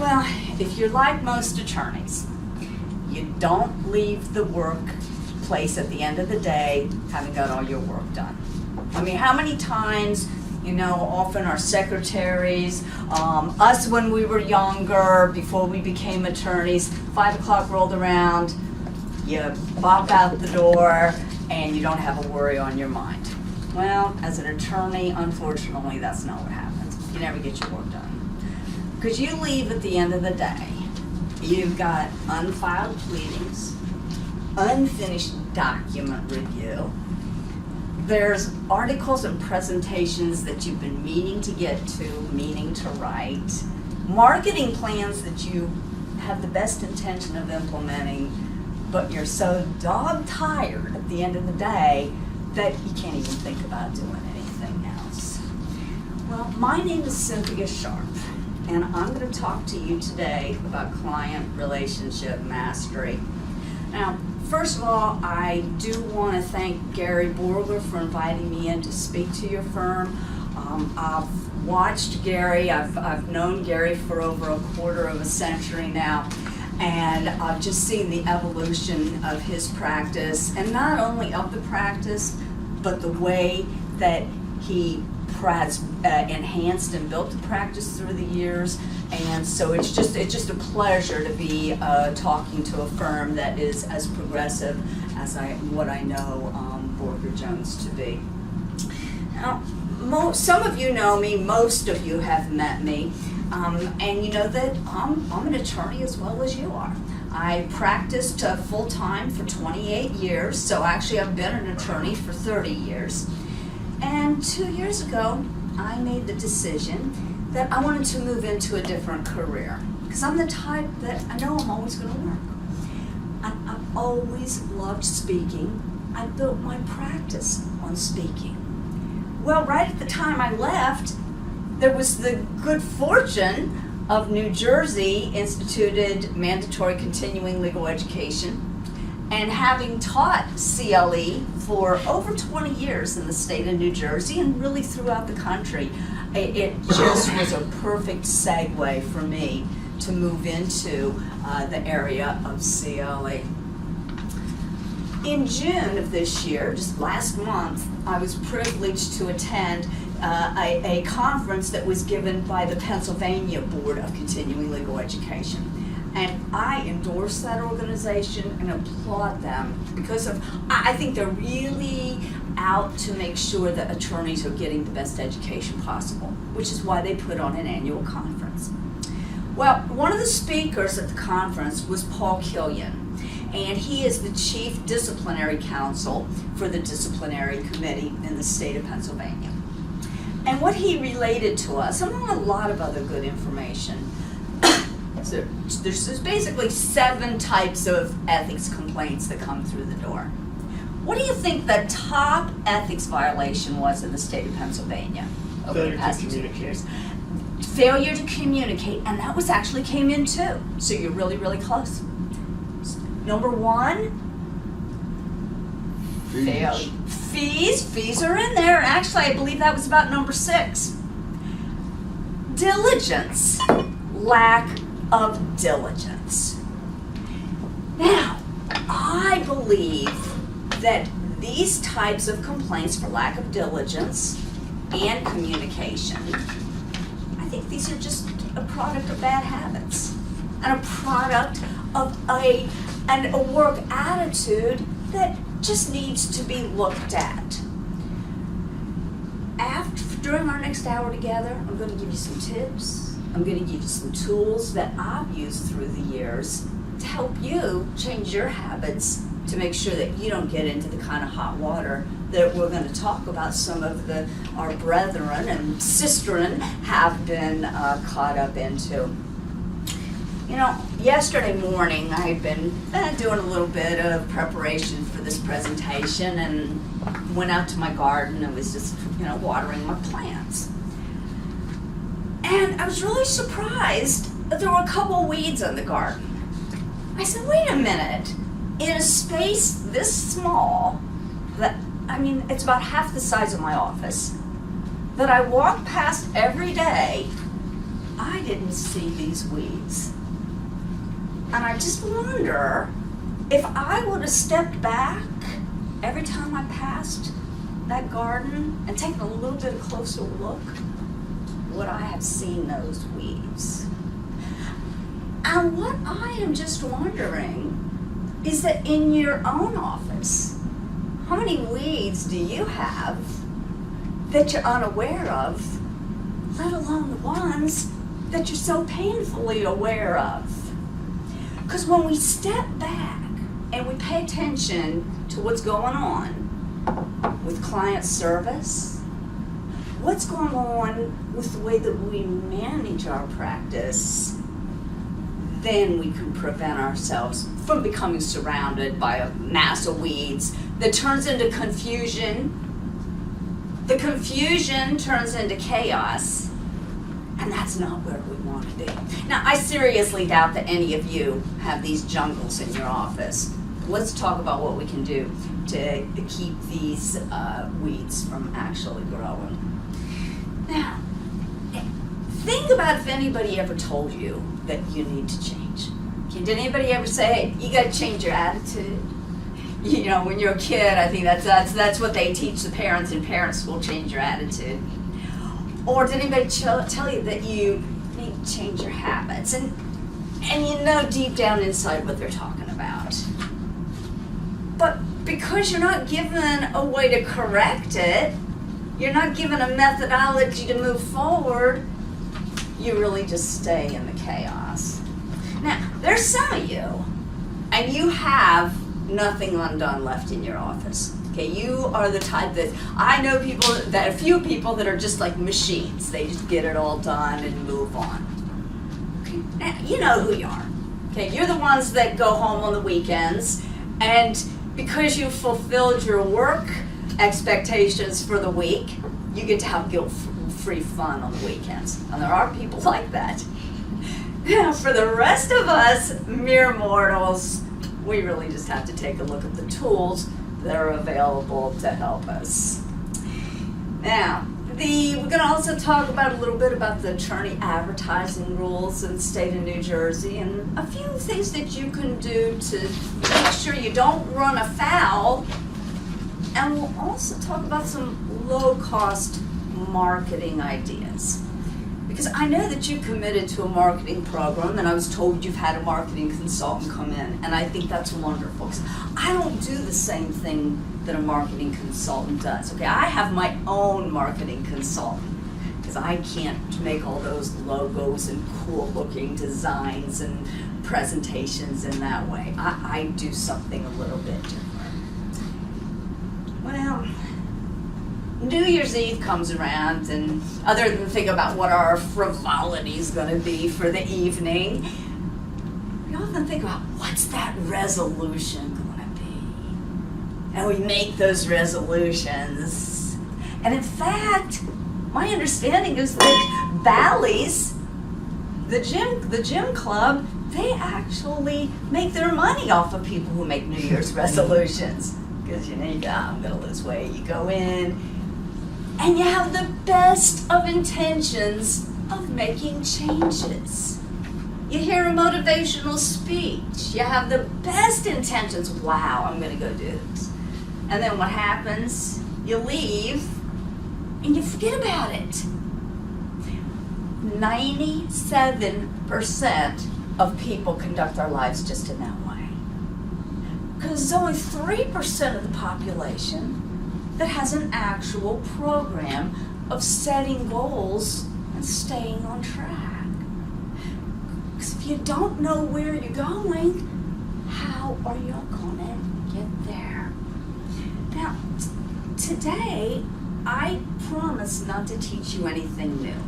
Well, if you're like most attorneys, you don't leave the workplace at the end of the day having got all your work done. I mean, how many times, you know, often our secretaries, us when we were younger, before we became attorneys, 5 o'clock rolled around, you bop out the door, and you don't have a worry on your mind. Well, as an attorney, unfortunately, that's not what happens. You never get your work done. Because you leave at the end of the day, you've got unfiled pleadings, unfinished document review, there's articles and presentations that you've been meaning to get to, meaning to write, marketing plans that you have the best intention of implementing, but you're so dog tired at the end of the day that you can't even think about doing anything else. Well, my name is Cynthia Sharp, and I'm going to talk to you today about client relationship mastery. Now, first of all, I do want to thank Gary Borger for inviting me in to speak to your firm. I've watched Gary, I've known Gary for over a quarter of a century now, and I've just seen the evolution of his practice, and not only of the practice, but the way that he has enhanced and built the practice through the years. And so it's just a pleasure to be talking to a firm that is as progressive as what I know Borger Jones to be. Now, some of you know me, most of you have met me, and you know that I'm an attorney as well as you are. I practiced full-time for 28 years, so actually I've been an attorney for 30 years. And 2 years ago, I made the decision that I wanted to move into a different career, because I'm the type that I know I'm always going to work. I've always loved speaking. I built my practice on speaking. Well, right at the time I left, there was the good fortune of New Jersey instituted mandatory continuing legal education. And having taught CLE for over 20 years in the state of New Jersey and really throughout the country, it just was a perfect segue for me to move into the area of CLE. In June of this year, just last month, I was privileged to attend a conference that was given by the Pennsylvania Board of Continuing Legal Education. And I endorse that organization and applaud them because I think they're really out to make sure that attorneys are getting the best education possible, which is why they put on an annual conference. Well, one of the speakers at the conference was Paul Killian, and he is the Chief Disciplinary Counsel for the Disciplinary Committee in the state of Pennsylvania. And what he related to us, among a lot of other good information, so there's basically 7 types of ethics complaints that come through the door. What do you think the top ethics violation was in the state of Pennsylvania over the past 2 years? Failure to communicate, and that was actually came in too. So you're really, really close. Number 1, Fees are in there. Actually, I believe that was about number 6. Diligence, lack of diligence. Now, I believe that these types of complaints for lack of diligence and communication, I think these are just a product of bad habits and a product of a work attitude that just needs to be looked at. During our next hour together, I'm going to give you some tips. I'm going to give you some tools that I've used through the years to help you change your habits to make sure that you don't get into the kind of hot water that we're going to talk about some of our brethren and sisterin have been caught up into. You know, yesterday morning I had been doing a little bit of preparation for this presentation and went out to my garden and was just, watering my plants. And I was really surprised that there were a couple weeds in the garden. I said, wait a minute, in a space this small, it's about half the size of my office, that I walk past every day, I didn't see these weeds. And I just wonder if I would have stepped back every time I passed that garden and taken a little bit closer look, would I have seen those weeds? And what I am just wondering is that in your own office, how many weeds do you have that you're unaware of, let alone the ones that you're so painfully aware of? Because when we step back and we pay attention to what's going on with client service, what's going on with the way that we manage our practice, then we can prevent ourselves from becoming surrounded by a mass of weeds that turns into confusion. The confusion turns into chaos, and that's not where we want to be. Now, I seriously doubt that any of you have these jungles in your office. Let's talk about what we can do to keep these weeds from actually growing. Now, think about if anybody ever told you that you need to change. Did anybody ever say, hey, you got to change your attitude? You know, when you're a kid, I think that's what they teach the parents in parent school, change your attitude. Or did anybody tell you that you need to change your habits? And you know deep down inside what they're talking about. But because you're not given a way to correct it, you're not given a methodology to move forward, you really just stay in the chaos. Now, there's some of you, and you have nothing undone left in your office. Okay, you are the type that, I know people, that a few people that are just like machines. They just get it all done and move on. Okay, now, you know who you are. Okay, you're the ones that go home on the weekends, and because you've fulfilled your work expectations for the week, you get to have guilt-free fun on the weekends. And there are people like that. Now, for the rest of us mere mortals, we really just have to take a look at the tools that are available to help us. Now, we're going to also talk about a little bit about the attorney advertising rules in the state of New Jersey and a few things that you can do to make sure you don't run afoul. And we'll also talk about some low-cost marketing ideas. Because I know that you committed to a marketing program, and I was told you've had a marketing consultant come in, and I think that's wonderful. Because I don't do the same thing that a marketing consultant does. Okay, I have my own marketing consultant because I can't make all those logos and cool-looking designs and presentations in that way. I do something a little bit different. Well, New Year's Eve comes around, and other than think about what our frivolity is going to be for the evening, we often think about what's that resolution going to be? And we make those resolutions. And in fact, my understanding is that Bally's, the gym club, they actually make their money off of people who make New Year's resolutions. Because you know, I'm going to lose weight. You go in, and you have the best of intentions of making changes. You hear a motivational speech. You have the best intentions. Wow, I'm going to go do this. And then what happens? You leave, and you forget about it. 97% of people conduct their lives just in that way. Because there's only 3% of the population that has an actual program of setting goals and staying on track. Because if you don't know where you're going, how are you going to get there? Now, today, I promise not to teach you anything new.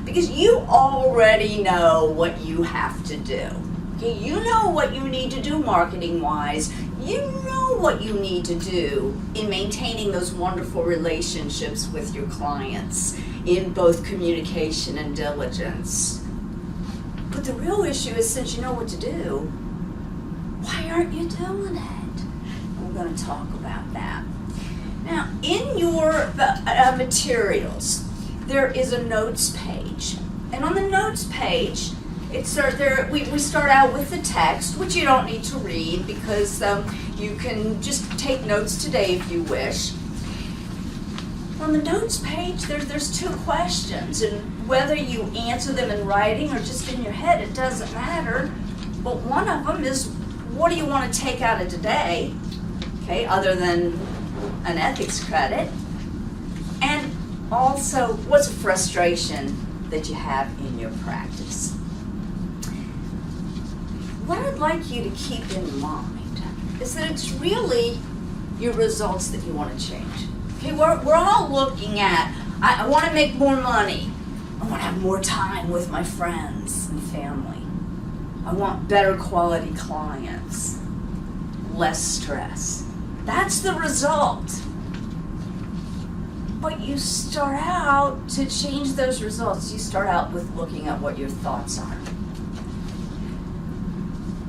Because you already know what you have to do. Okay, you know what you need to do marketing-wise. You know what you need to do in maintaining those wonderful relationships with your clients in both communication and diligence. But the real issue is, since you know what to do, why aren't you doing it? And we're going to talk about that. Now, in your materials, there is a notes page. And on the notes page, we start out with the text, which you don't need to read because you can just take notes today if you wish. On the notes page, there's 2 questions, and whether you answer them in writing or just in your head, it doesn't matter. But one of them is, what do you want to take out of today, okay, other than an ethics credit? And also, what's a frustration that you have in your practice? What I'd like you to keep in mind is that it's really your results that you want to change. Okay, we're all looking at, I want to make more money. I want to have more time with my friends and family. I want better quality clients, less stress. That's the result. But you start out to change those results. You start out with looking at what your thoughts are.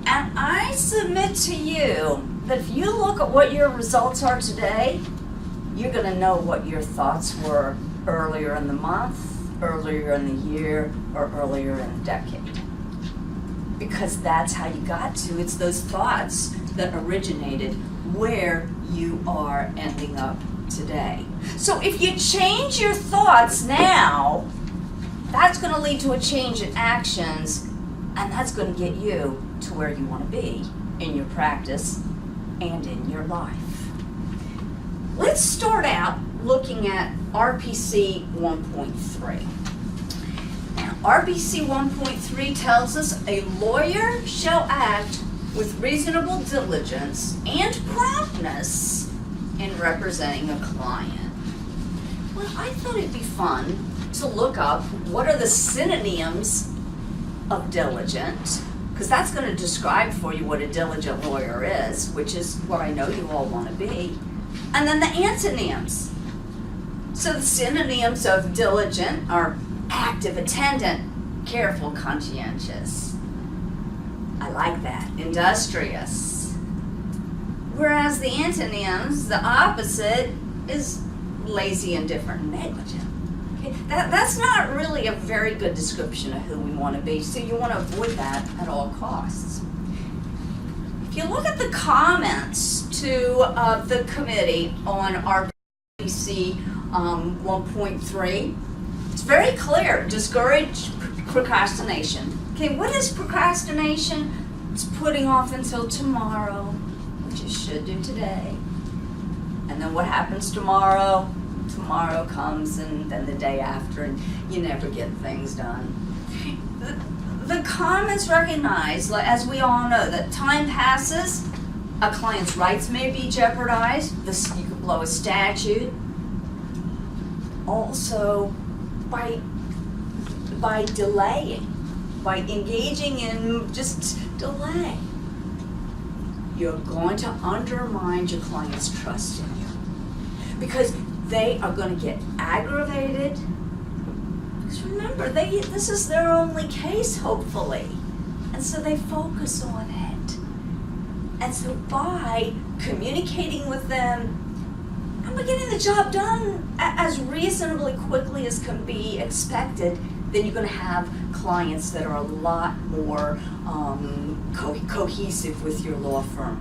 And I submit to you that if you look at what your results are today, you're going to know what your thoughts were earlier in the month, earlier in the year, or earlier in the decade. Because that's how you got to. It's those thoughts that originated where you are ending up today. So if you change your thoughts now, that's going to lead to a change in actions, and that's going to get you to where you want to be in your practice and in your life. Let's start out looking at RPC 1.3. Now, RPC 1.3 tells us a lawyer shall act with reasonable diligence and promptness in representing a client. Well, I thought it'd be fun to look up what are the synonyms of diligent, because that's going to describe for you what a diligent lawyer is, which is what I know you all want to be. And then the antonyms. So the synonyms of diligent are active, attendant, careful, conscientious. I like that. Industrious. Whereas the antonyms, the opposite, is lazy, indifferent, and negligent. Okay? That's not really a very good description of who we want to be, so you want to avoid that at all costs. If you look at the comments to the committee on RPC 1.3, it's very clear. Discourage procrastination. Okay, what is procrastination? It's putting off until tomorrow, which you should do today. And then what happens tomorrow? Tomorrow comes, and then the day after, and you never get things done. The comments recognize, as we all know, that time passes, a client's rights may be jeopardized, you could blow a statute. Also, by delaying, by engaging in just delay, you're going to undermine your client's trust in you. Because they are going to get aggravated. Because remember, this is their only case, hopefully. And so they focus on it. And so by communicating with them, and by getting the job done as reasonably quickly as can be expected, then you're going to have clients that are a lot more cohesive with your law firm.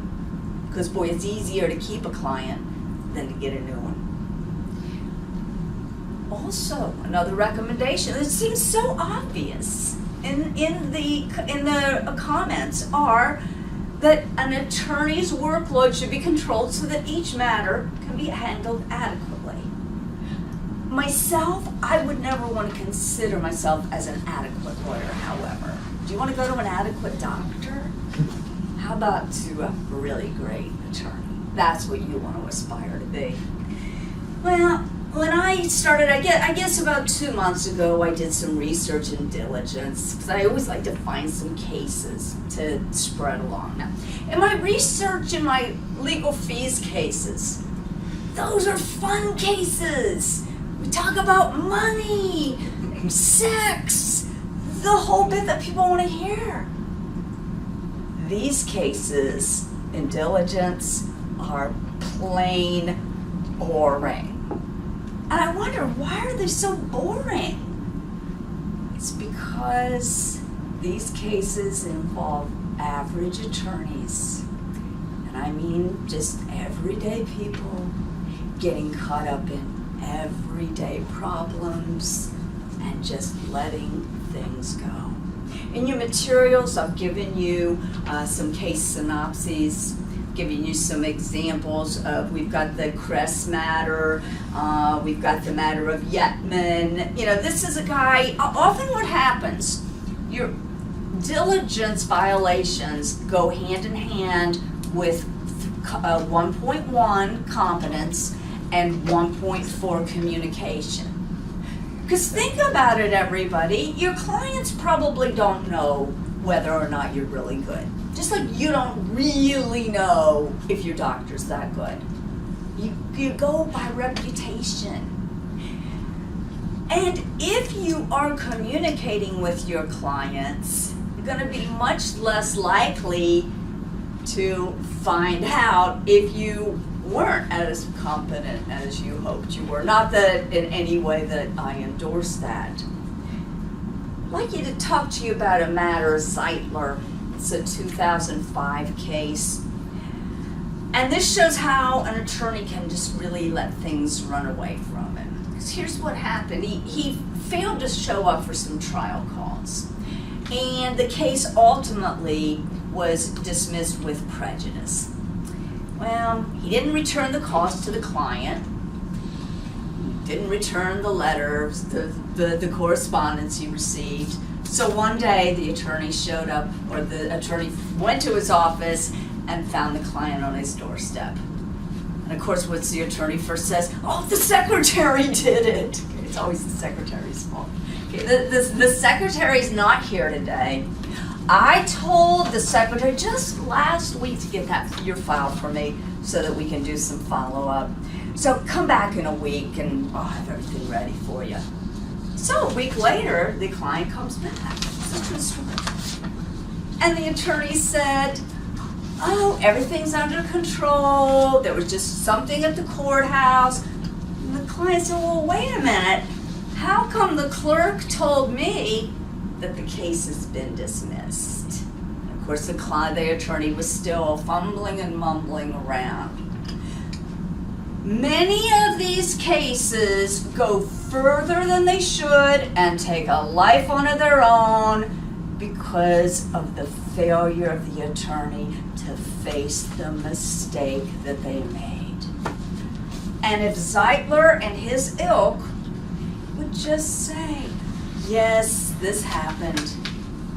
Because, boy, it's easier to keep a client than to get a new one. Also, another recommendation that seems so obvious in the comments are that an attorney's workload should be controlled so that each matter can be handled adequately. Myself, I would never want to consider myself as an adequate lawyer, however. Do you want to go to an adequate doctor? How about to a really great attorney? That's what you want to aspire to be. Well, when I started, I guess about 2 months ago, I did some research and diligence, because I always like to find some cases to spread along. Now, in my research and my legal fees cases, those are fun cases. We talk about money, sex, the whole bit that people want to hear. These cases in diligence are plain boring. And I wonder, why are they so boring? It's because Because these cases involve average attorneys, and I mean just everyday people getting caught up in everyday problems and just letting things go. In your materials, I've given you some case synopses, giving you some examples of, we've got the Kress matter, we've got the matter of Yetman. You know, this is a guy, often what happens, your diligence violations go hand in hand with 1.1 competence and 1.4 communication. Because think about it, everybody, your clients probably don't know whether or not you're really good. Just like you don't really know if your doctor's that good. You go by reputation. And if you are communicating with your clients, you're going to be much less likely to find out if you weren't as competent as you hoped you were. Not that in any way that I endorse that. I'd like you to talk to you about a matter of Zeitler. It's a 2005 case. And this shows how an attorney can just really let things run away from him. Because here's what happened. He failed to show up for some trial calls. And the case ultimately was dismissed with prejudice. Well, he didn't return the calls to the client, didn't return the letters, the correspondence he received. So one day the attorney showed up, or the attorney went to his office and found the client on his doorstep. And of course, what's the attorney first says? Oh, the secretary did it. Okay, it's always the secretary's fault. Okay, the secretary's not here today. I told the secretary just last week to get your file for me so that we can do some follow-up. So come back in a week and I'll have everything ready for you. So a week later, the client comes back. It's a true story. And the attorney said, oh, everything's under control. There was just something at the courthouse. And the client said, well, wait a minute. How come the clerk told me that the case has been dismissed? And of course, the attorney was still fumbling and mumbling around. Many of these cases go further than they should and take a life on their own because of the failure of the attorney to face the mistake that they made. And if Zeitler and his ilk would just say, yes, this happened,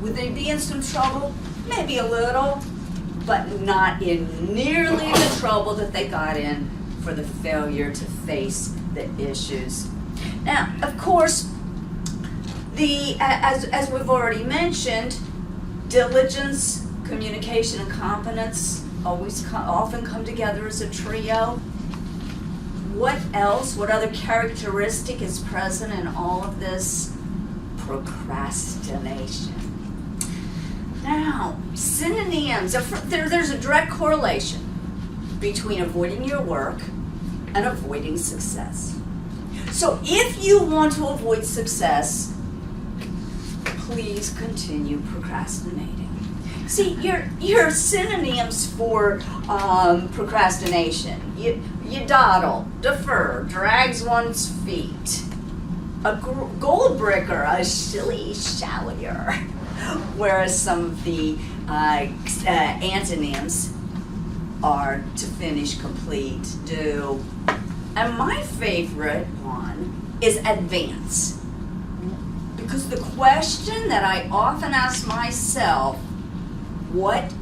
would they be in some trouble? Maybe a little, but not in nearly the trouble that they got in for the failure to face the issues. Now, of course, as we've already mentioned, diligence, communication, and competence often come together as a trio. What else? What other characteristic is present in all of this? Procrastination. Now, synonyms, there's a direct correlation between avoiding your work and avoiding success. So if you want to avoid success, please continue procrastinating. See, your synonyms for procrastination. You dawdle, defer, drags one's feet. A gold bricker, a shilly-shallyer. Whereas some of the antonyms are to finish, complete, do. And my favorite one is advance. Because the question that I often ask myself, what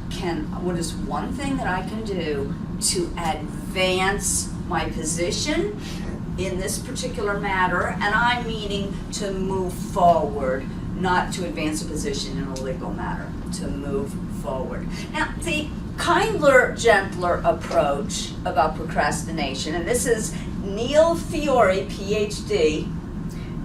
is one thing that I can do to advance my position in this particular matter? And I'm meaning to move forward, not to advance a position in a legal matter, to move forward. Now, the kinder, gentler approach about procrastination, and this is Neil Fiore, PhD.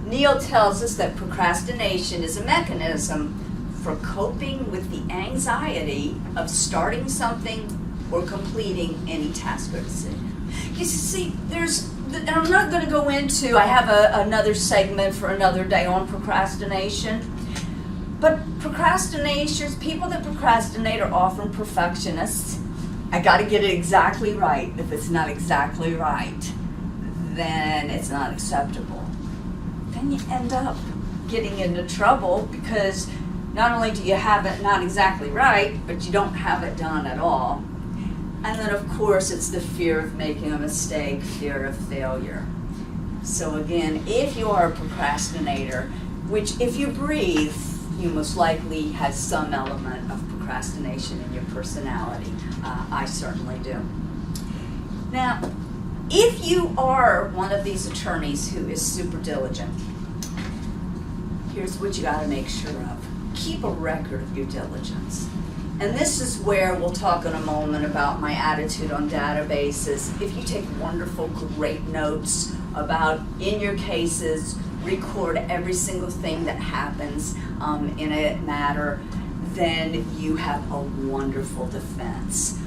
Neil tells us that procrastination is a mechanism for coping with the anxiety of starting something or completing any task or decision. You see, and I'm not going to go into, I have another segment for another day on procrastination, But procrastinators, people that procrastinate are often perfectionists. I got to get it exactly right. If it's not exactly right, then it's not acceptable. Then you end up getting into trouble because not only do you have it not exactly right, but you don't have it done at all. And then of course it's the fear of making a mistake, fear of failure. So again, if you are a procrastinator, which if you breathe, you most likely have some element of procrastination in your personality. I certainly do. Now, if you are one of these attorneys who is super diligent, here's what you got to make sure of. Keep a record of your diligence. And this is where we'll talk in a moment about my attitude on databases. If you take wonderful, great notes about, in your cases, record every single thing that happens in a matter, then you have a wonderful defense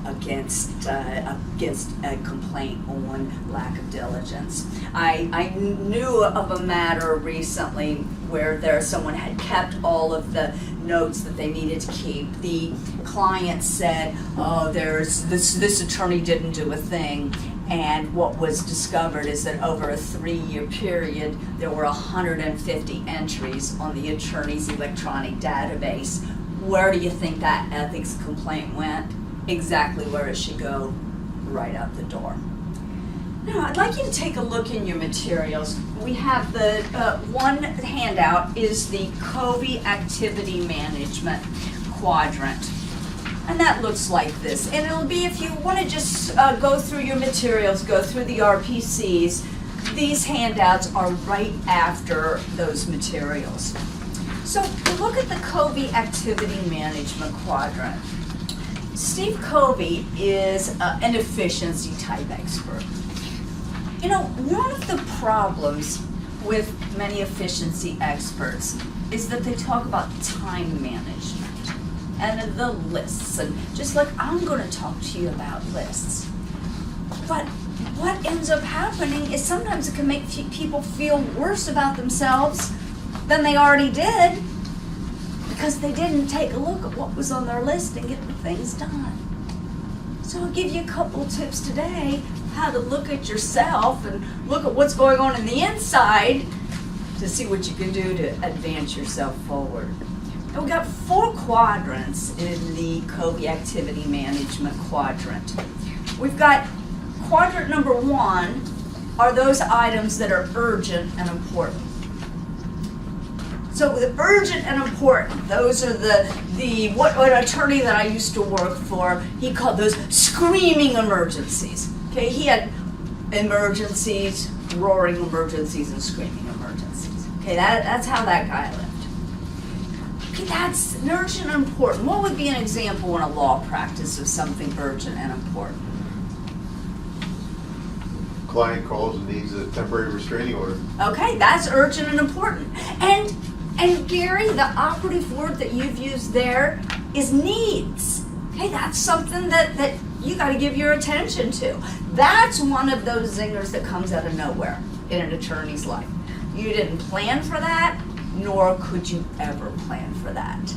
against a complaint on lack of diligence. I knew of a matter recently where someone had kept all of the notes that they needed to keep. The client said, "Oh, there's this attorney didn't do a thing." And what was discovered is that over a 3-year period, there were 150 entries on the attorney's electronic database. Where do you think that ethics complaint went? Exactly where it should go, right out the door. Now, I'd like you to take a look in your materials. We have the one handout is the Covey Activity Management Quadrant. And that looks like this. And it'll be, if you want to just go through your materials, go through the RPCs, these handouts are right after those materials. So look at the Covey Activity Management Quadrant. Steve Covey is an efficiency type expert. You know, one of the problems with many efficiency experts is that they talk about time management and the lists, and just like I'm going to talk to you about lists. But what ends up happening is sometimes it can make people feel worse about themselves than they already did because they didn't take a look at what was on their list and get the things done. So I'll give you a couple of tips today how to look at yourself and look at what's going on in the inside to see what you can do to advance yourself forward. And we've got 4 quadrants in the Covey Activity Management Quadrant. We've got quadrant number 1 are those items that are urgent and important. So the urgent and important, those are the what an attorney that I used to work for, he called those screaming emergencies. Okay, he had emergencies, roaring emergencies, and screaming emergencies. Okay, that's how that guy lived. Okay, that's urgent and important. What would be an example in a law practice of something urgent and important? Client calls and needs a temporary restraining order. Okay, that's urgent and important. And Gary, the operative word that you've used there is needs. Okay, that's something that you got to give your attention to. That's one of those zingers that comes out of nowhere in an attorney's life. You didn't plan for that, nor could you ever plan for that.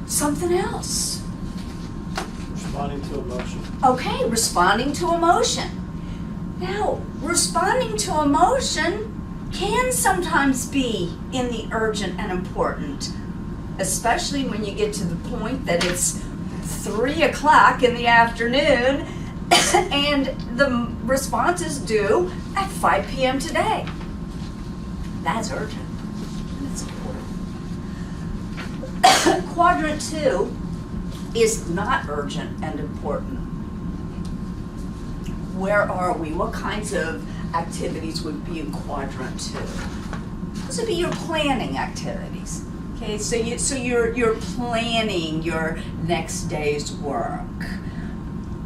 Something else. Responding to emotion. Okay, responding to emotion. Now, responding to emotion can sometimes be in the urgent and important, especially when you get to the point that it's 3 o'clock in the afternoon and the response is due at 5 p.m. today. That's urgent and it's important. Quadrant 2 is not urgent and important. Where are we? What kinds of activities would be in quadrant 2? Those would be your planning activities. Okay, so you're planning your next day's work.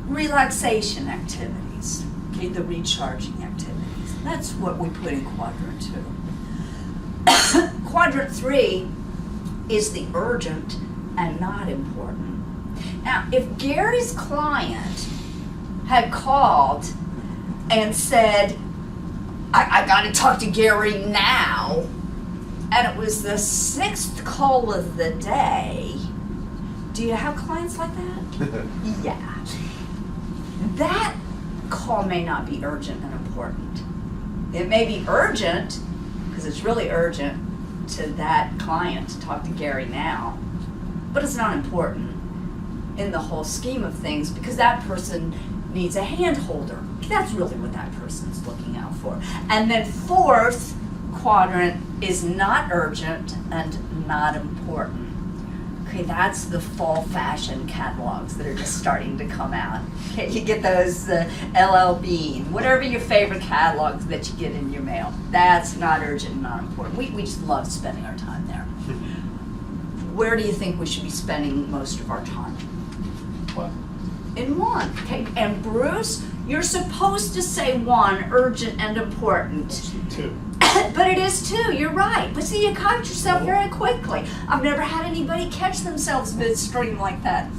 Relaxation activities. Okay, the recharging activities. That's what we put in quadrant 2. Quadrant 3 is the urgent and not important. Now, if Gary's client had called and said, I got to talk to Gary now, and it was the 6th call of the day. Do you have clients like that? Yeah. That call may not be urgent and important. It may be urgent, because it's really urgent to that client to talk to Gary now, but it's not important in the whole scheme of things because that person needs a hand holder. That's really what that person's looking out for. And then 4th quadrant is not urgent and not important. Okay, that's the fall fashion catalogs that are just starting to come out. Okay, you get those LL Bean, whatever your favorite catalogs that you get in your mail. That's not urgent and not important. We just love spending our time there. Where do you think we should be spending most of our time? What? In 1. Okay, and Bruce, you're supposed to say 1, urgent and important. Let's do 2. But it is 2, you're right. But see, you caught yourself very quickly. I've never had anybody catch themselves midstream like that.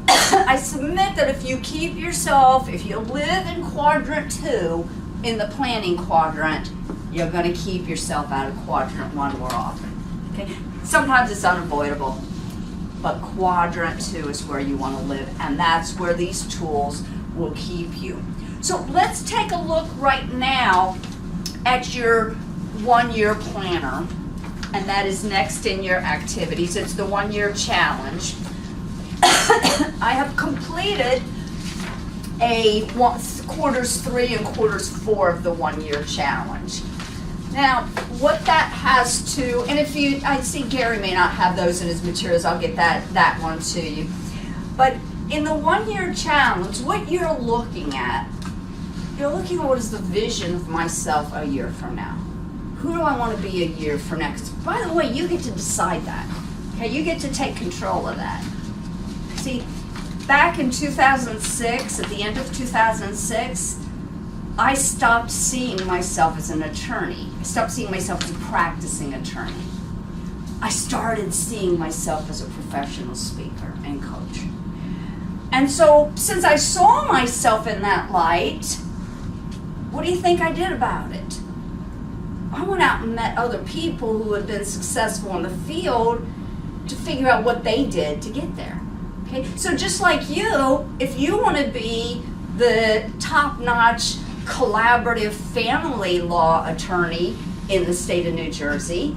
I submit that if you keep yourself, if you live in quadrant 2, in the planning quadrant, you're going to keep yourself out of quadrant 1 more often. Okay? Sometimes it's unavoidable, but quadrant 2 is where you want to live, and that's where these tools will keep you. So let's take a look right now at your 1-year planner, and that is next in your activities. It's the 1-year challenge. I have completed quarters 3 and quarters 4 of the 1-year challenge. Now, what that has to, and if you, I see Gary may not have those in his materials, I'll get that one to you. But in the 1-year challenge, what you're looking at, you're looking at what is the vision of myself a year from now. Who do I want to be a year from now? 'Cause, by the way, you get to decide that. Okay, you get to take control of that. See, back in 2006, at the end of 2006, I stopped seeing myself as an attorney. I stopped seeing myself as a practicing attorney. I started seeing myself as a professional speaker and coach. And so, since I saw myself in that light, what do you think I did about it? I went out and met other people who had been successful in the field to figure out what they did to get there. Okay, so just like you, if you want to be the top-notch collaborative family law attorney in the state of New Jersey,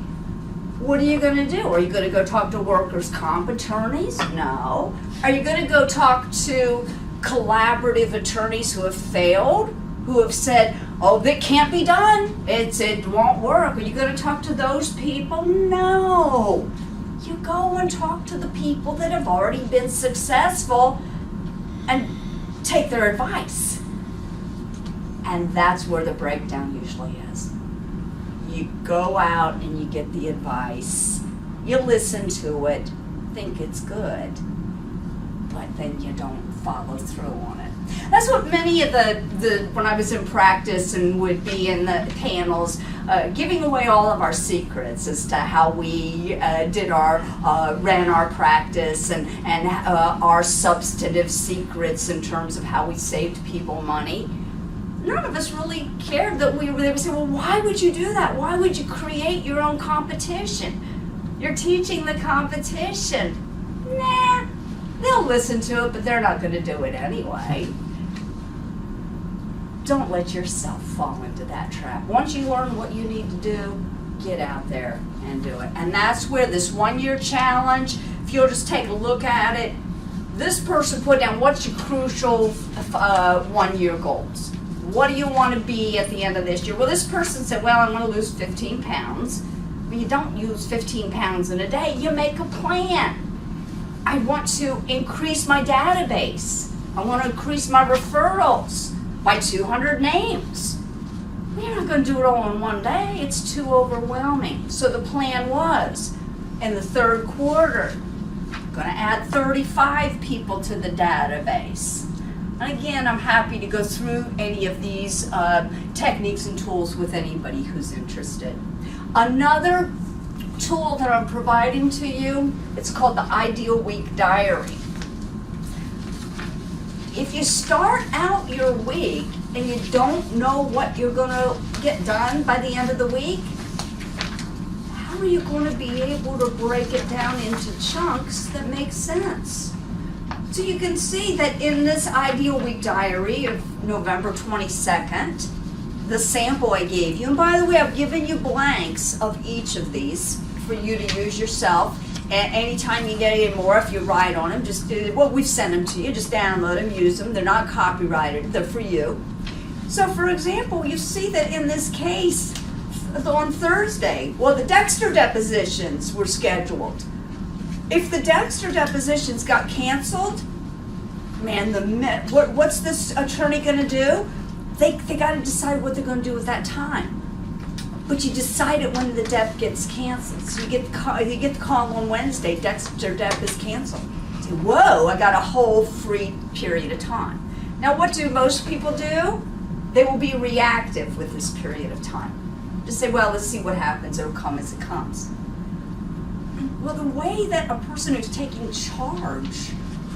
what are you going to do? Are you going to go talk to workers' comp attorneys? No. Are you going to go talk to collaborative attorneys who have failed, who have said, oh, that can't be done, it won't work? Are you going to talk to those people? No. You go and talk to the people that have already been successful and take their advice. And that's where the breakdown usually is. You go out and you get the advice, you listen to it, think it's good, but then you don't follow through on it. That's what many of the when I was in practice and would be in the panels, giving away all of our secrets as to how we ran our practice and our substantive secrets in terms of how we saved people money. None of us really cared that they would say, well, why would you do that? Why would you create your own competition? You're teaching the competition. Nah, they'll listen to it, but they're not going to do it anyway. Don't let yourself fall into that trap. Once you learn what you need to do, get out there and do it. And that's where this 1-year challenge, if you'll just take a look at it, this person put down what's your crucial 1-year goals. What do you want to be at the end of this year? Well, this person said, well, I want to lose 15 pounds. Well, you don't lose 15 pounds in a day. You make a plan. I want to increase my database. I want to increase my referrals by 200 names. Well, you're not going to do it all in one day. It's too overwhelming. So the plan was, in the 3rd quarter, I'm going to add 35 people to the database. And again, I'm happy to go through any of these techniques and tools with anybody who's interested. Another tool that I'm providing to you, it's called the Ideal Week Diary. If you start out your week and you don't know what you're going to get done by the end of the week, are you going to be able to break it down into chunks that make sense? So you can see that in this Ideal Week Diary of November 22nd, the sample I gave you, and by the way, I've given you blanks of each of these for you to use yourself. And anytime you get any more, if you write on them, just do, well, we've sent them to you, just download them, use them. They're not copyrighted, they're for you. So for example, you see that in this case, on Thursday, well, the Dexter depositions were scheduled. If the Dexter depositions got canceled, man, what's this attorney gonna do? They got to decide what they're going to do with that time. But you decide it when the dep gets canceled. So you get the call on Wednesday, Dexter dep is canceled. You say, whoa, I got a whole free period of time. Now what do most people do? They will be reactive with this period of time. Just say, well, let's see what happens. It'll come as it comes. Well, the way that a person who's taking charge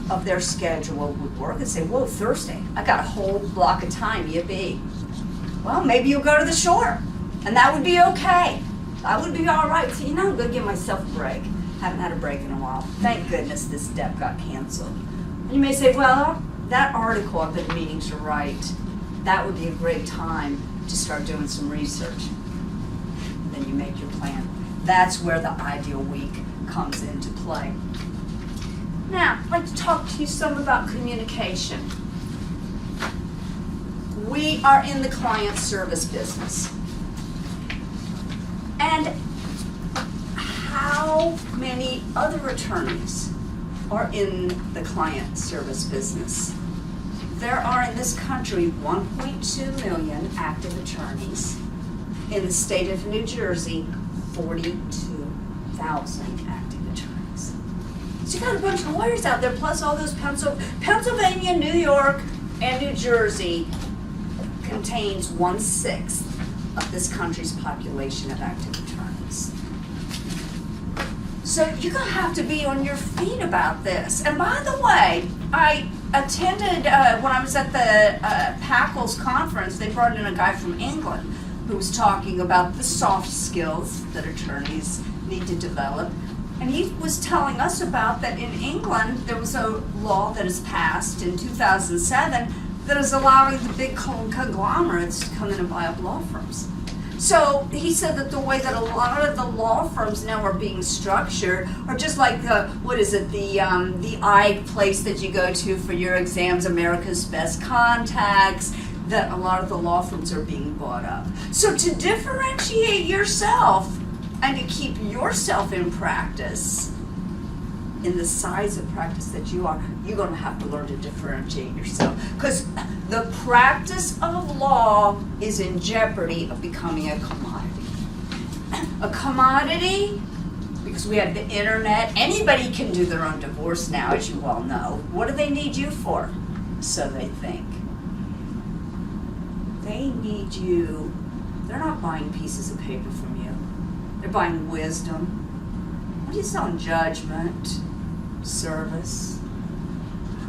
of their schedule would work and say, whoa, Thursday, I got a whole block of time, yippee. Well, maybe you'll go to the shore, and that would be okay. I would be all right. So, I'm going to give myself a break. Haven't had a break in a while. Thank goodness this dep got canceled. And you may say, well, that article I've been meaning to write, that would be a great time to start doing some research. And then you make your plan. That's where the Ideal Week comes into play. Now, I'd like to talk to you some about communication. We are in the client service business. And how many other attorneys are in the client service business? There are in this country 1.2 million active attorneys. In the state of New Jersey, 42,000 active attorneys. So you got a bunch of lawyers out there, plus all those Pennsylvania, New York, and New Jersey contains 1/6 of this country's population of active attorneys. So you're gonna have to be on your feet about this. And by the way, I attended, when I was at the PACL's conference, they brought in a guy from England who was talking about the soft skills that attorneys need to develop. And he was telling us about that in England, there was a law that has passed in 2007 that is allowing the big conglomerates to come in and buy up law firms. So he said that the way that a lot of the law firms now are being structured are just like the I place that you go to for your exams, America's Best Contacts, that a lot of the law firms are being bought up. So to differentiate yourself and to keep yourself in practice, in the size of practice that you are, you're going to have to learn to differentiate yourself. Because the practice of law is in jeopardy of becoming a commodity. A commodity, because we have the internet. Anybody can do their own divorce now, as you all know. What do they need you for? So they think. They need you. They're not buying pieces of paper from you. They're buying wisdom. What are you selling? Judgment, service.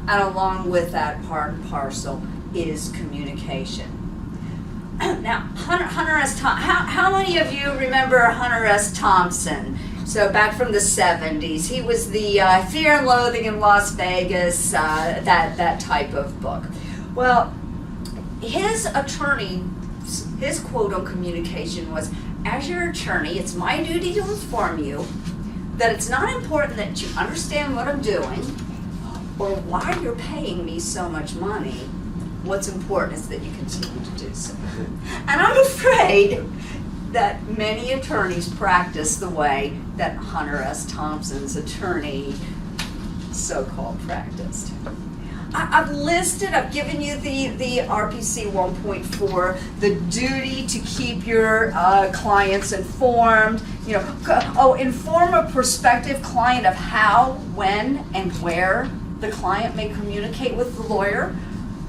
And along with that, part and parcel is communication. Now, Hunter S. Thompson, how many of you remember Hunter S. Thompson? So back from the 70s, he was the Fear and Loathing in Las Vegas, that type of book. Well, his attorney, his quote on communication was, as your attorney, it's my duty to inform you that it's not important that you understand what I'm doing or why you're paying me so much money. What's important is that you continue to do so. And I'm afraid that many attorneys practice the way that Hunter S. Thompson's attorney so-called practiced. I've given you the RPC 1.4, the duty to keep your clients informed. Inform a prospective client of how, when, and where the client may communicate with the lawyer.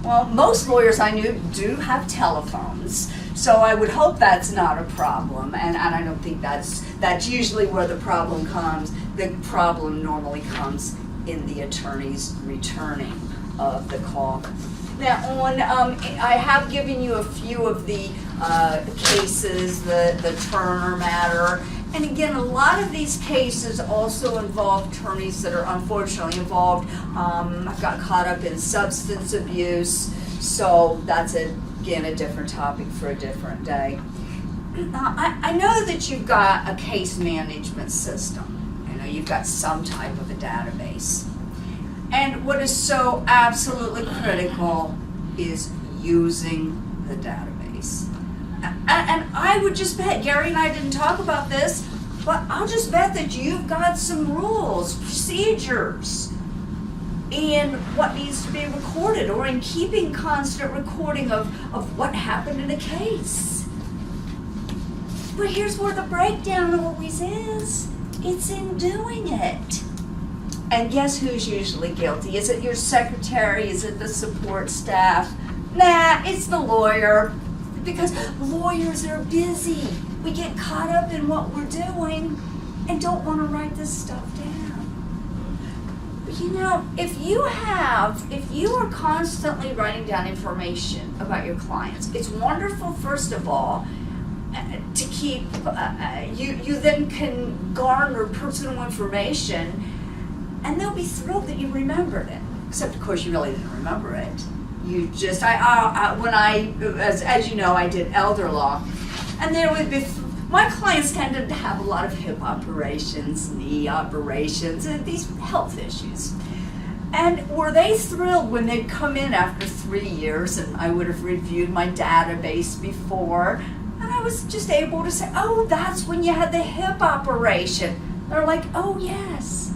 Well, most lawyers I knew do have telephones, so I would hope that's not a problem, and I don't think that's usually where the problem comes. The problem normally comes in the attorney's returning of the call. Now, I have given you a few of the cases, the Turner matter, And again, a lot of these cases also involve attorneys that are unfortunately involved, got caught up in substance abuse, so that's, again, a different topic for a different day. I know that you've got a case management system. I know you've got some type of a database. And what is so absolutely critical is using the database. And I would just bet, Gary and I didn't talk about this, but I'll just bet that you've got some rules, procedures, in what needs to be recorded, or in keeping constant recording of what happened in a case. But here's where the breakdown always is. It's in doing it. And guess who's usually guilty? Is it your secretary? Is it the support staff? Nah, it's the lawyer. Because lawyers are busy. We get caught up in what we're doing and don't want to write this stuff down. But you know, if you are constantly writing down information about your clients, it's wonderful, first of all, to keep, you then can garner personal information, and they'll be thrilled that you remembered it. Except, of course, you really didn't remember it. You just, as you know, I did elder law, and there would be, my clients tended to have a lot of hip operations, knee operations, and these health issues. And were they thrilled when they'd come in after 3 years, and I would have reviewed my database before, and I was just able to say, oh, that's when you had the hip operation. They're like, oh, yes.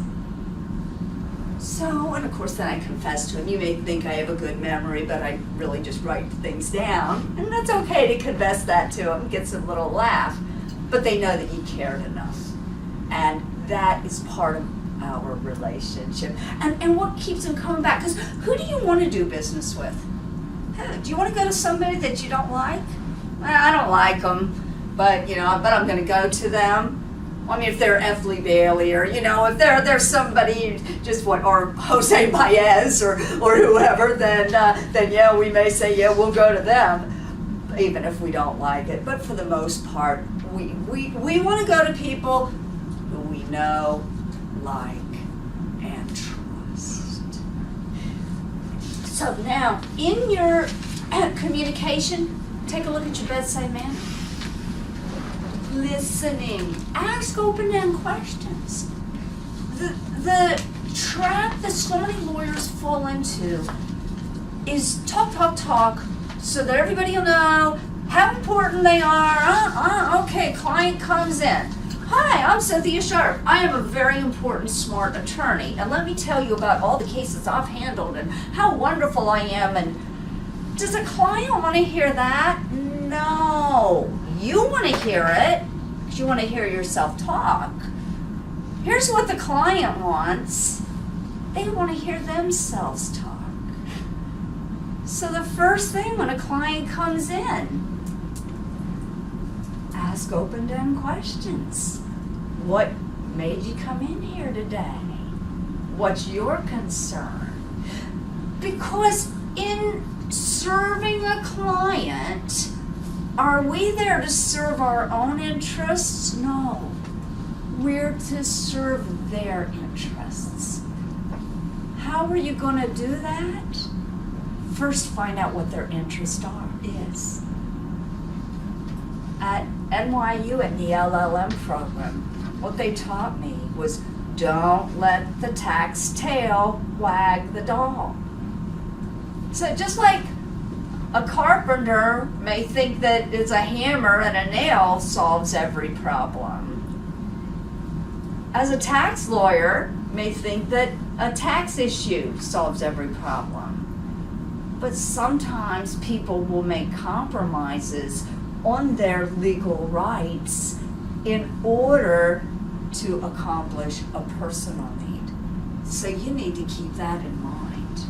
So, and of course then I confess to him, you may think I have a good memory, but I really just write things down. And that's okay to confess that to him, gets a little laugh. But they know that you cared enough. And that is part of our relationship. And what keeps them coming back? Because who do you want to do business with? Do you want to go to somebody that you don't like? I don't like them, but I'm going to go to them. I mean, if they're Effley Bailey, or if they're somebody or Jose Baez or whoever, then yeah, we may say, yeah, we'll go to them, even if we don't like it. But for the most part, we want to go to people who we know, like, and trust. So now, in your communication, take a look at your bedside manner. Listening. Ask open-ended questions. The trap that so many lawyers fall into is talk, so that everybody will know how important they are. Okay, client comes in. Hi, I'm CYNTHIA SHARP. I am a very important, smart attorney, and let me tell you about all the cases I've handled and how wonderful I am. And does a client want to hear that? No. You want to hear it because you want to hear yourself talk. Here's what the client wants. They want to hear themselves talk. So the first thing when a client comes in, ask open-ended questions. What made you come in here today? What's your concern? Because in serving a client, are we there to serve our own interests? No. We're to serve their interests. How are you going to do that? First, find out what their interests is. At NYU, in the LLM program, what they taught me was don't let the tax tail wag the dog. So just like a carpenter may think that it's a hammer and a nail solves every problem, as a tax lawyer may think that a tax issue solves every problem. But sometimes people will make compromises on their legal rights in order to accomplish a personal need. So you need to keep that in mind.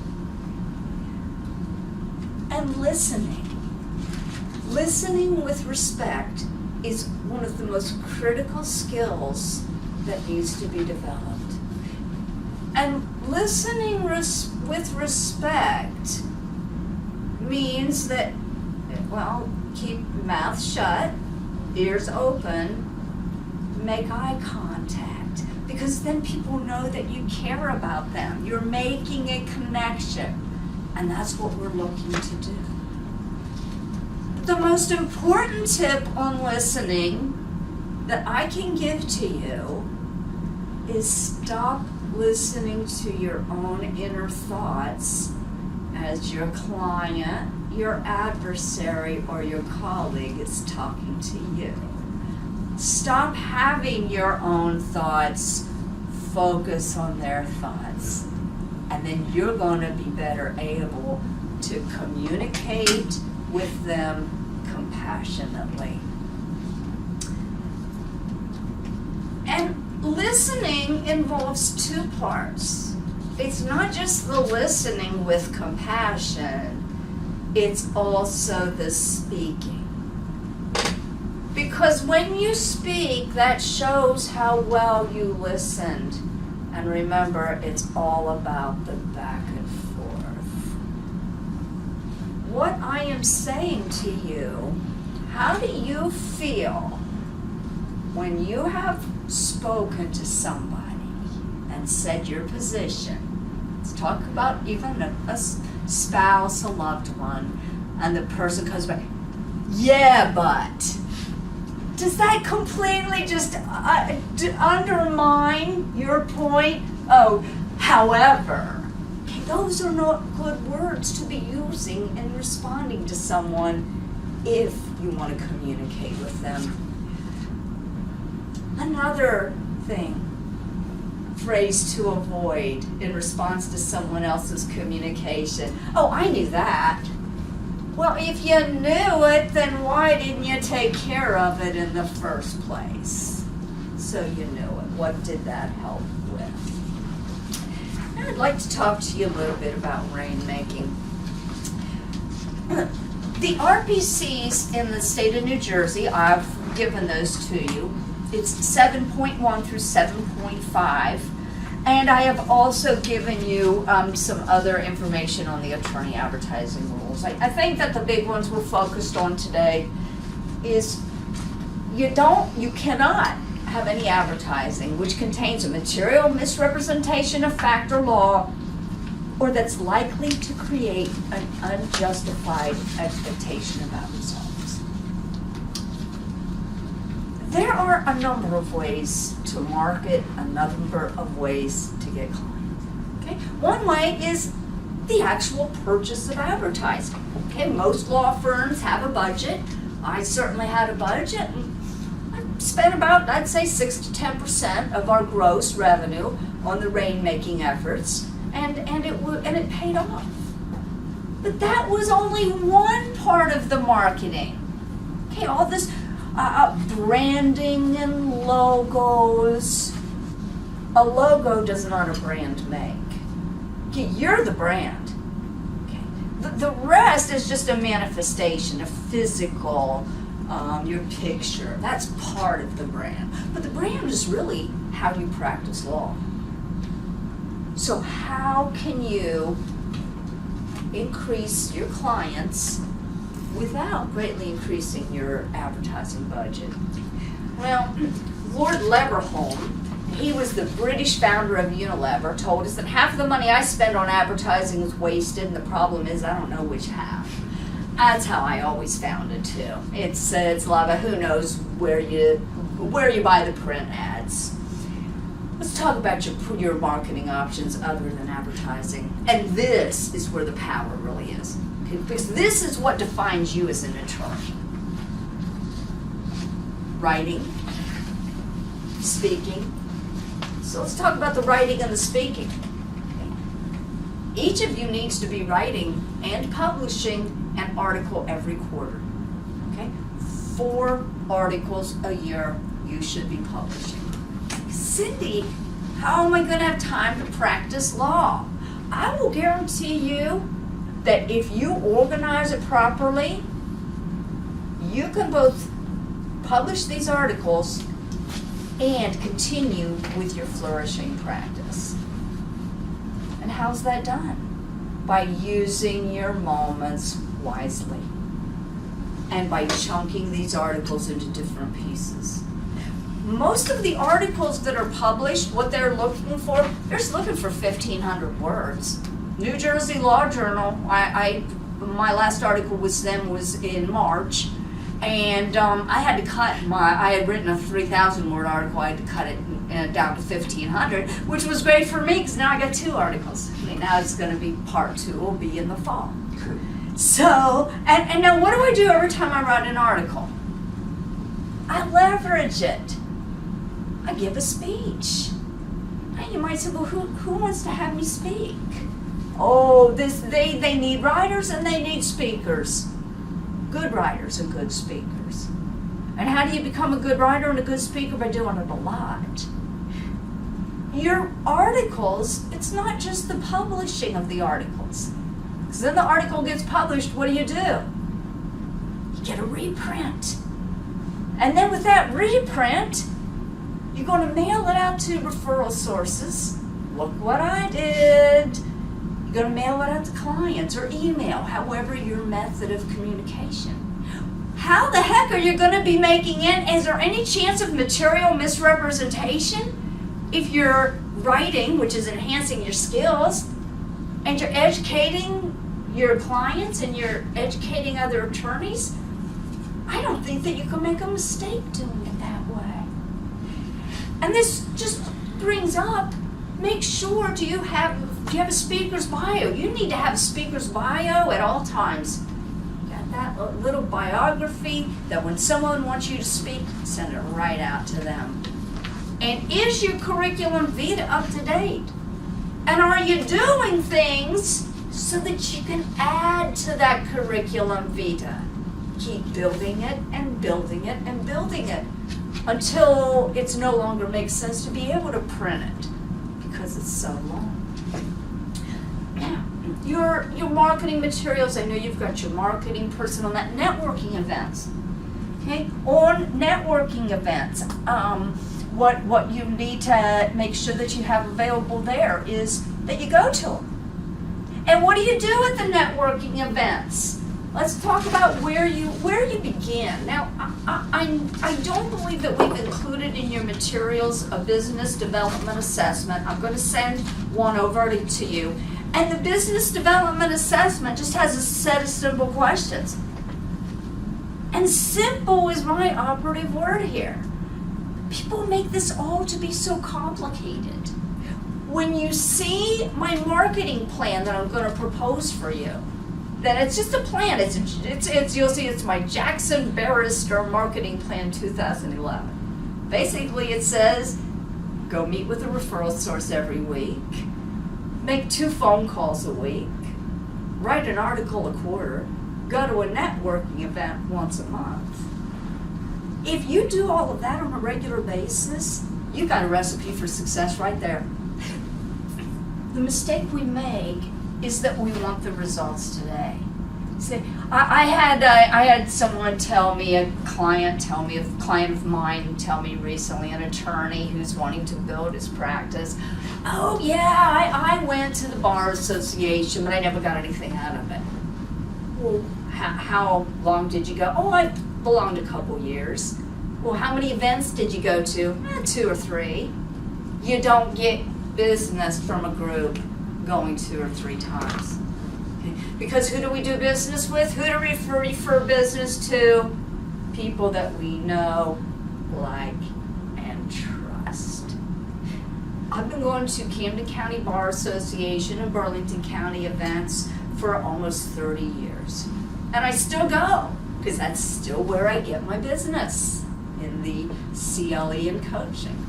And listening with respect is one of the most critical skills that needs to be developed. And listening with respect means that, well, keep mouth shut, ears open, make eye contact, because then people know that you care about them. You're making a connection, and that's what we're looking to do. But the most important tip on listening that I can give to you is stop listening to your own inner thoughts as your client, your adversary, or your colleague is talking to you. Stop having your own thoughts, focus on their thoughts, and then you're going to be better able to communicate with them compassionately. And listening involves two parts. It's not just the listening with compassion, it's also the speaking. Because when you speak, that shows how well you listened. And remember, it's all about the back and forth. What I am saying to you, how do you feel when you have spoken to somebody and said your position? Let's talk about even a spouse, a loved one, and the person comes back, yeah, but. Does that completely just undermine your point? Oh, however. Okay, those are not good words to be using in responding to someone if you want to communicate with them. Another phrase to avoid in response to someone else's communication. Oh, I knew that. Well, if you knew it, then why didn't you take care of it in the first place? So you knew it. What did that help with? And I'd like to talk to you a little bit about rainmaking. The RPCs in the state of New Jersey, I've given those to you. It's 7.1 through 7.5. And I have also given you some other information on the attorney advertising rules. I think that the big ones we're focused on today is you cannot have any advertising which contains a material misrepresentation of fact or law, or that's likely to create an unjustified expectation about results. There are a number of ways to market, a number of ways to get clients. Okay? One way is the actual purchase of advertising. Okay, most law firms have a budget. I certainly had a budget. And I spent about, I'd say, 6 to 10% of our gross revenue on the rainmaking efforts, and it paid off. But that was only one part of the marketing. Okay, all this branding and logos. A logo does not a brand make. Okay, you're the brand. Okay, the rest is just a manifestation, a physical, your picture. That's part of the brand. But the brand is really how you practice law. So how can you increase your clients without greatly increasing your advertising budget? Well, Lord Leverhulme, he was the British founder of Unilever, told us that half of the money I spend on advertising is wasted, and the problem is I don't know which half. That's how I always found it too. It's a lot of who knows where you buy the print ads. Let's talk about your marketing options other than advertising. And this is where the power really is. Okay? Because this is what defines you as an attorney. Writing, speaking. So let's talk about the writing and the speaking. Okay? Each of you needs to be writing and publishing an article every quarter. Okay? 4 articles a year you should be publishing. Cindy, how am I going to have time to practice law? I will guarantee you that if you organize it properly, you can both publish these articles and continue with your flourishing practice. And how's that done? By using your moments wisely and by chunking these articles into different pieces. most of the articles that are published, what they're looking for, they're just looking for 1,500 words. New Jersey Law Journal, my last article was in March, and I had written a 3,000 word article, I had to cut it down to 1,500, which was great for me because now I got 2 articles. I mean, now it's going to be part 2 will be in the fall. So, and now what do I do every time I write an article? I leverage it. I give a speech. Now you might say, well, who wants to have me speak? Oh, they need writers and they need speakers. Good writers and good speakers. And how do you become a good writer and a good speaker? By doing it a lot. Your articles, it's not just the publishing of the articles. Because then the article gets published, what do? You get a reprint. And then with that reprint, you're going to mail it out to referral sources. Look what I did. You're going to mail it out to clients or email, however your method of communication. How the heck are you going to be making it? Is there any chance of material misrepresentation? If you're writing, which is enhancing your skills, and you're educating your clients and you're educating other attorneys, I don't think that you can make a mistake doing it that way. And this just brings up, make sure, do you have a speaker's bio? You need to have a speaker's bio at all times. Got that little biography that when someone wants you to speak, send it right out to them. And is your curriculum vitae up to date? And are you doing things so that you can add to that curriculum vitae? Keep building it and building it and building it until it no longer makes sense to be able to print it because it's so long. Now, your marketing materials, I know you've got your marketing person on that, networking events. Okay, on networking events, what you need to make sure that you have available there is that you go to them. And what do you do at the networking events? Let's talk about where you begin. Now, I don't believe that we've included in your materials a business development assessment. I'm going to send one over to you. And the business development assessment just has a set of simple questions. And simple is my operative word here. People make this all to be so complicated. When you see my marketing plan that I'm going to propose for you, then it's just a plan. It's you'll see it's my Jackson Barrister Marketing Plan 2011. Basically, it says go meet with a referral source every week, make 2 phone calls a week, write an article a quarter, go to a networking event once a month. If you do all of that on a regular basis, you've got a recipe for success right there. The mistake we make is that we want the results today. See, I had someone tell me, a client of mine tell me recently, an attorney who's wanting to build his practice, oh yeah, I went to the Bar Association, but I never got anything out of it. Well, how long did you go? Oh, I belonged a couple years. Well, how many events did you go to? 2 or 3. You don't get business from a group going 2 or 3 times. Okay? Because who do we do business with? Who do we refer business to? People that we know, like, and trust. I've been going to Camden County Bar Association and Burlington County events for almost 30 years. And I still go, because that's still where I get my business, in the CLE and coaching.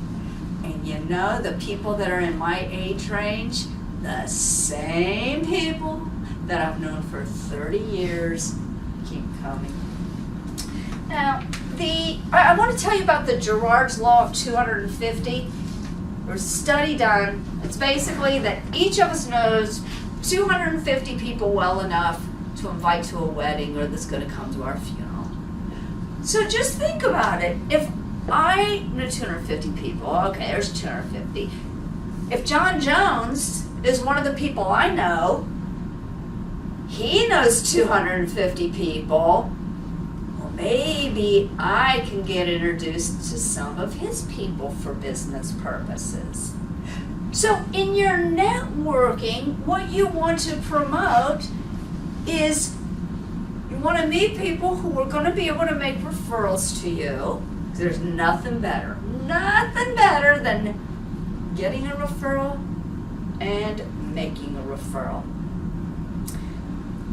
And you know, the people that are in my age range, the same people that I've known for 30 years keep coming. Now, I want to tell you about the Girard's Law of 250. There's a study done. It's basically that each of us knows 250 people well enough to invite to a wedding or that's going to come to our funeral. So just think about it. If I know 250 people, okay, there's 250. If John Jones is one of the people I know, he knows 250 people. Well, maybe I can get introduced to some of his people for business purposes. So in your networking, what you want to promote is you want to meet people who are going to be able to make referrals to you. There's nothing better than getting a referral and making a referral.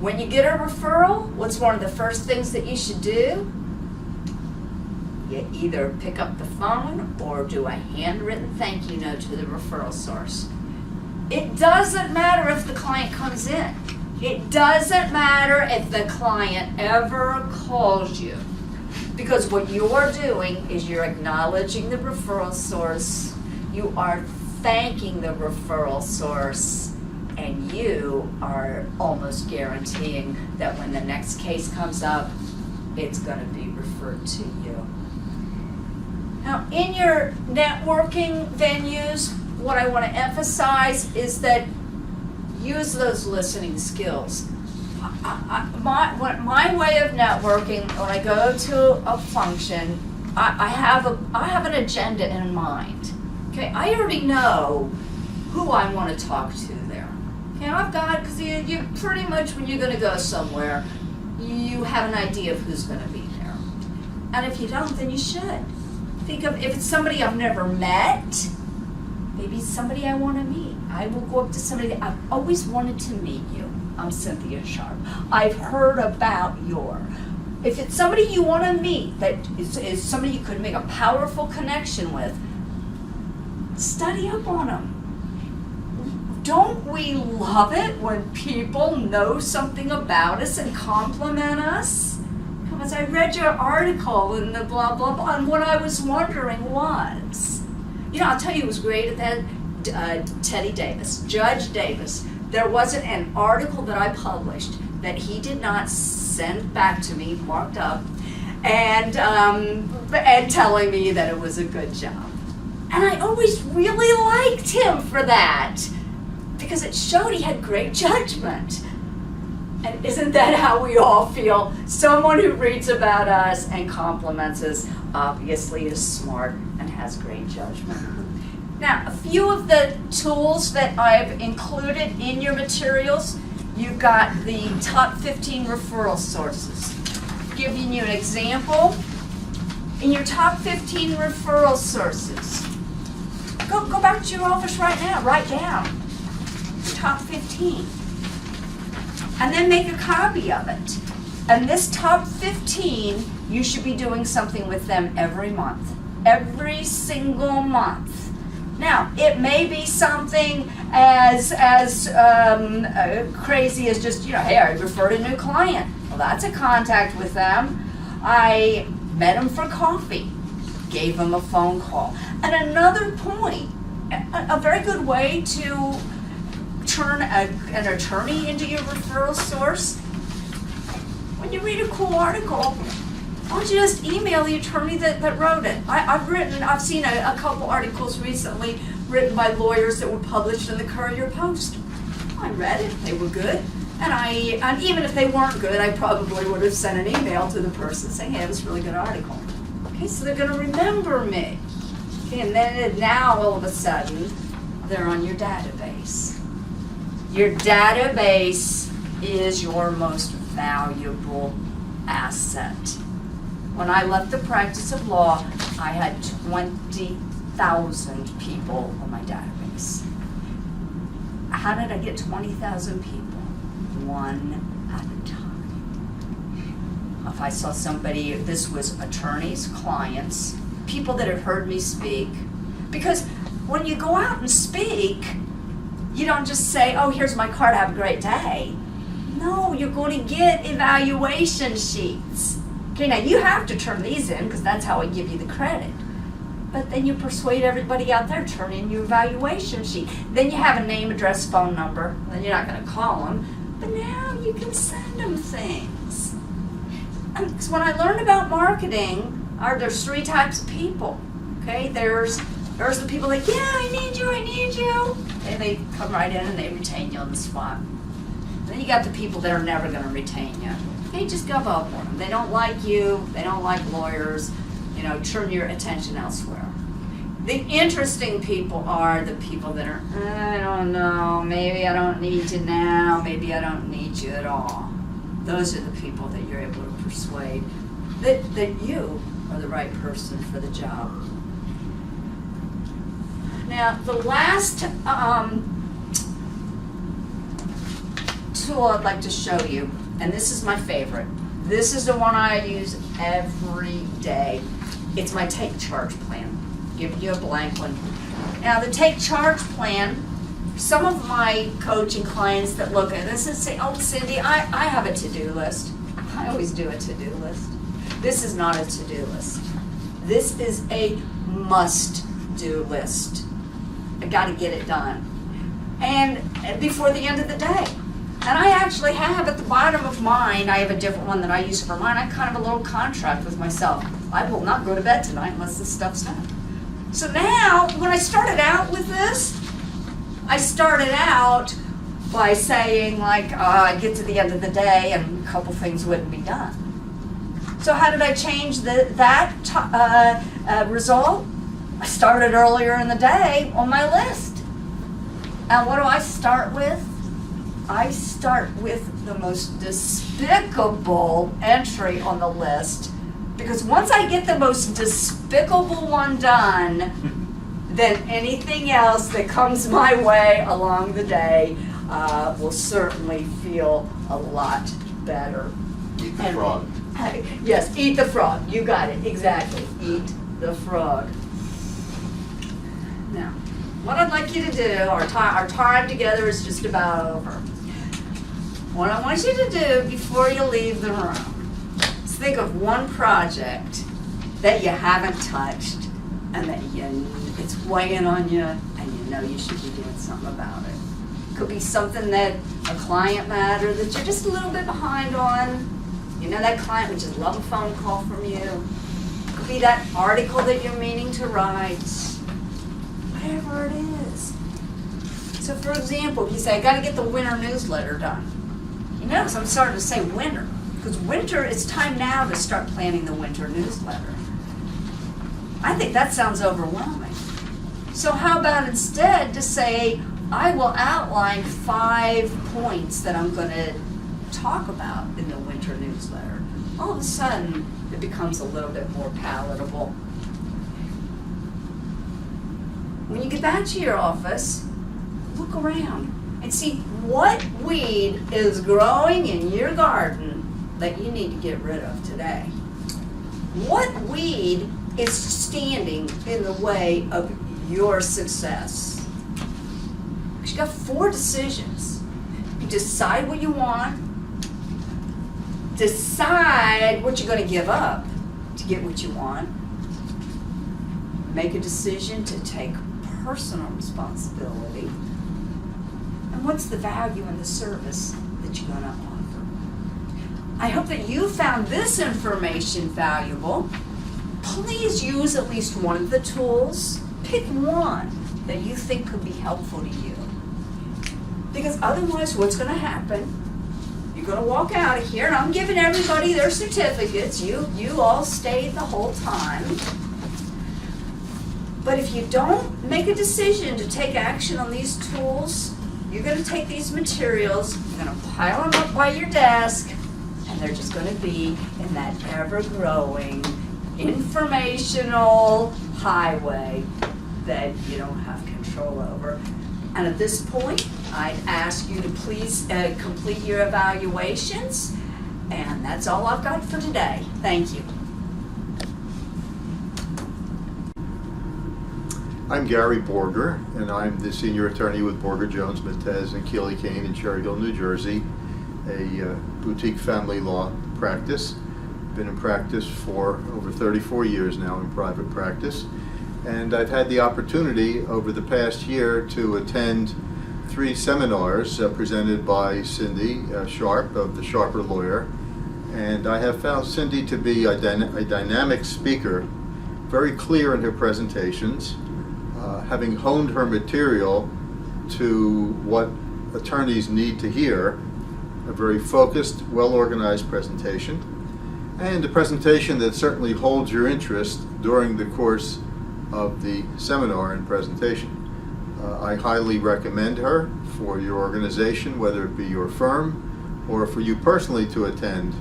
When you get a referral, what's one of the first things that you should do? You either pick up the phone or do a handwritten thank you note to the referral source. It doesn't matter if the client comes in. It doesn't matter if the client ever calls you. Because what you're doing is you're acknowledging the referral source, you are thanking the referral source, and you are almost guaranteeing that when the next case comes up, it's going to be referred to you. Now, in your networking venues, what I want to emphasize is that use those listening skills. My way of networking, when I go to a function, I have an agenda in mind. Okay, I already know who I want to talk to there. Okay, I've got, because you pretty much, when you're going to go somewhere, you have an idea of who's going to be there. And if you don't, then you should. Think of, if it's somebody I've never met, maybe it's somebody I want to meet. I will go up to somebody that I've always wanted to meet you. I'm Cynthia Sharp. I've heard about your. If it's somebody you want to meet, that is somebody you could make a powerful connection with, study up on them. Don't we love it when people know something about us and compliment us? Because I read your article and the blah, blah, blah, and what I was wondering was, I'll tell you, it was great at that Teddy Davis, Judge Davis. There wasn't an article that I published that he did not send back to me, marked up, and telling me that it was a good job. And I always really liked him for that, because it showed he had great judgment. And isn't that how we all feel? Someone who reads about us and compliments us obviously is smart and has great judgment. Now, a few of the tools that I've included in your materials, you've got the top 15 referral sources. Giving you an example, in your top 15 referral sources, go back to your office right now, write down your top 15. And then make a copy of it. And this top 15, you should be doing something with them every month. Every single month. Now, it may be something as crazy as just, hey, I referred a new client. Well, that's a contact with them. I met them for coffee, gave them a phone call. And another point, a very good way to turn an attorney into your referral source, when you read a cool article, why don't you just email the attorney that wrote it? I've seen a couple articles recently written by lawyers that were published in the Courier Post. I read it, they were good. And even if they weren't good, I probably would have sent an email to the person saying, hey, it was a really good article. Okay, so they're gonna remember me. Okay, and then now all of a sudden, they're on your database. Your database is your most valuable asset. When I left the practice of law, I had 20,000 people on my database. How did I get 20,000 people? One at a time. If I saw somebody, this was attorneys, clients, people that had heard me speak. Because when you go out and speak, you don't just say, oh, here's my card, have a great day. No, you're going to get evaluation sheets. Okay, now you have to turn these in because that's how I give you the credit. But then you persuade everybody out there, turn in your evaluation sheet. Then you have a name, address, phone number. Then you're not going to call them. But now you can send them things. Because when I learned about marketing, there's 3 types of people. Okay, there's the people like, yeah, I need you. And they come right in and they retain you on the spot. And then and you got the people that are never going to retain you. Okay, just give up on them. They don't like you. They don't like lawyers. You know, turn your attention elsewhere. The interesting people are the people that are, I don't know, maybe I don't need you now, maybe I don't need you at all. Those are the people that you're able to persuade that you are the right person for the job. Now, the last tool I'd like to show you, and this is my favorite. This is the one I use every day. It's my take charge plan. Give you a blank one. Now, the take charge plan, some of my coaching clients that look at this and say, oh, Cindy, I have a to-do list. I always do a to-do list. This is not a to-do list. This is a must-do list. I got to get it done. And before the end of the day. And I actually have at the bottom of mine, I have a different one that I use for mine. I kind of a little contract with myself. I will not go to bed tonight unless this stuff's done. So now, when I started out with this, I started out by saying like, I'd get to the end of the day and a couple things wouldn't be done. So how did I change that result? I started earlier in the day on my list. And what do I start with? I start with the most despicable entry on the list, because once I get the most despicable one done, then anything else that comes my way along the day will certainly feel a lot better. Eat the frog. Yes, eat the frog. You got it, exactly. Eat the frog. Now, what I'd like you to do, our time together is just about over. What I want you to do before you leave the room is think of one project that you haven't touched and that it's weighing on you and you know you should be doing something about it. Could be something that a client matter that you're just a little bit behind on. You know that client would just love a phone call from you. Could be that article that you're meaning to write. Whatever it is. So for example, you say, I gotta get the winter newsletter done. You notice I'm starting to say winter, because winter, it's time now to start planning the winter newsletter. I think that sounds overwhelming. So how about instead to say, I will outline 5 points that I'm gonna talk about in the winter newsletter. All of a sudden, it becomes a little bit more palatable. When you get back to your office, look around and see what weed is growing in your garden that you need to get rid of today. What weed is standing in the way of your success? You got 4 decisions. You decide what you want, decide what you're going to give up to get what you want, make a decision to take personal responsibility, and what's the value in the service that you're going to offer. I hope that you found this information valuable. Please use at least one of the tools. Pick one that you think could be helpful to you. Because otherwise, what's going to happen? You're going to walk out of here, and I'm giving everybody their certificates. You all stayed the whole time. But if you don't make a decision to take action on these tools, you're going to take these materials, you're going to pile them up by your desk, and they're just going to be in that ever-growing informational highway that you don't have control over. And at this point, I'd ask you to please complete your evaluations, and that's all I've got for today. Thank you. I'm Gary Borger, and I'm the senior attorney with Borger, Jones, Matez, and Keeley Kane in Cherry Hill, New Jersey, a boutique family law practice. Been in practice for over 34 years now in private practice, and I've had the opportunity over the past year to attend 3 seminars presented by Cindy Sharp of the Sharper Lawyer, and I have found Cindy to be a dynamic speaker, very clear in her presentations, having honed her material to what attorneys need to hear, a very focused, well-organized presentation, and a presentation that certainly holds your interest during the course of the seminar and presentation. I highly recommend her for your organization, whether it be your firm or for you personally to attend.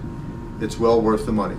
It's well worth the money.